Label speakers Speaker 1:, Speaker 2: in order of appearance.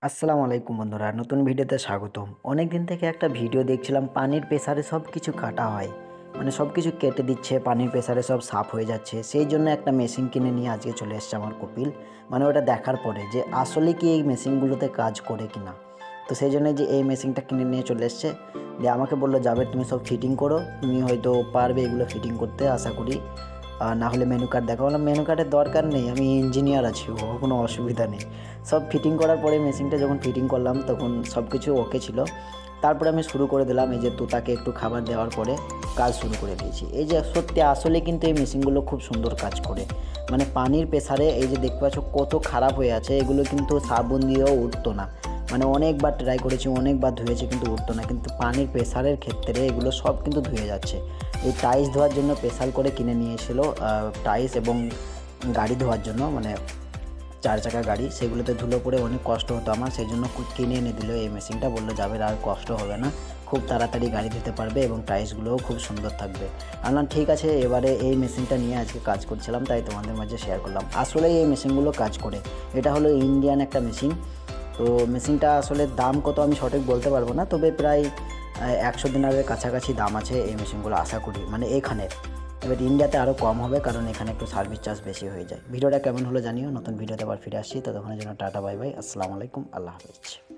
Speaker 1: আসসালামু আলাইকুম বন্ধুরা, নতুন ভিডিওতে স্বাগতম। অনেক দিন থেকে একটা ভিডিও দেখছিলাম, পানির প্রেসারে সব কিছু কাটা হয়, মানে সব কিছু কেটে দিচ্ছে, পানির প্রেসারে সব সাফ হয়ে যাচ্ছে। সেই জন্য একটা মেশিন কিনে নিয়ে আজকে চলে এসছে আমার কপিল। মানে ওটা দেখার পরে যে আসলে কি এই মেশিনগুলোতে কাজ করে কি না। তো সেই জন্য যে এই মেশিনটা কিনে নিয়ে চলে এসছে, দিয়ে আমাকে বললো, যাবে তুমি সব ফিটিং করো, তুমি হয়তো পারবে এগুলো ফিটিং করতে আশা করি। না হলে মেনু কার্ড দেখা, বললাম মেনু কার্ডের দরকার নেই, আমি ইঞ্জিনিয়ার আছি, ও কোনো অসুবিধা নেই। সব ফিটিং করার পরে মেশিনটা যখন ফিটিং করলাম তখন সব কিছু ওকে ছিল। তারপরে আমি শুরু করে দিলাম, এই যে তোতাকে একটু খাবার দেওয়ার পরে কাজ শুরু করে দিয়েছি। এই যে সত্যি আসলে কিন্তু এই মেশিনগুলো খুব সুন্দর কাজ করে। মানে পানির প্রেসারে এই যে দেখতে পাচ্ছ কত খারাপ হয়ে আছে, এগুলো কিন্তু সাবুন দিয়েও উঠতো না। মানে অনেকবার ট্রাই করেছি, অনেকবার ধুয়েছি, কিন্তু উঠতো না। কিন্তু পানির প্রেসারের ক্ষেত্রে এগুলো সব কিন্তু ধুয়ে যাচ্ছে। এই টাইলস ধোয়ার জন্য স্পেশাল করে কিনে নিয়েছিল টাইলস, এবং গাড়ি ধোয়ার জন্য, মানে 4 চাকা গাড়ি, সেগুলোতে ধুলো পড়ে অনেক কষ্ট হতো আমার, সেই জন্য কিনে এনে দিল এই মেশিনটা। বললো যাবে আর কষ্ট হবে না, খুব তাড়াতাড়ি গাড়ি ধুতে পারবে এবং টাইলসগুলোও খুব সুন্দর থাকবে। আমি ঠিক আছে, এবারে এই মেশিনটা নিয়ে আজকে কাজ করছিলাম, তাই তোমাদের মাঝে শেয়ার করলাম। আসলে এই মেশিনগুলো কাজ করে, এটা হলো ইন্ডিয়ান একটা মেশিন। তো মেশিনটা আসলে দাম কত আমি সঠিক বলতে পারবো না, তবে প্রায় 100 দিনারের কাছাকাছি দাম আছে এই মেশিনগুলো আশা করি, মানে এখানের। এবার ইন্ডিয়াতে আরও কম হবে, কারণ এখানে একটু সার্ভিস চার্জ বেশি হয়ে যায়। ভিডিওটা কেমন হলো জানিও, নতুন ভিডিওতে আবার ফিরে আসছি, ততক্ষণের জন্য টাটা, বাই বাই, আসসালামু আলাইকুম, আল্লাহ হাফেজ।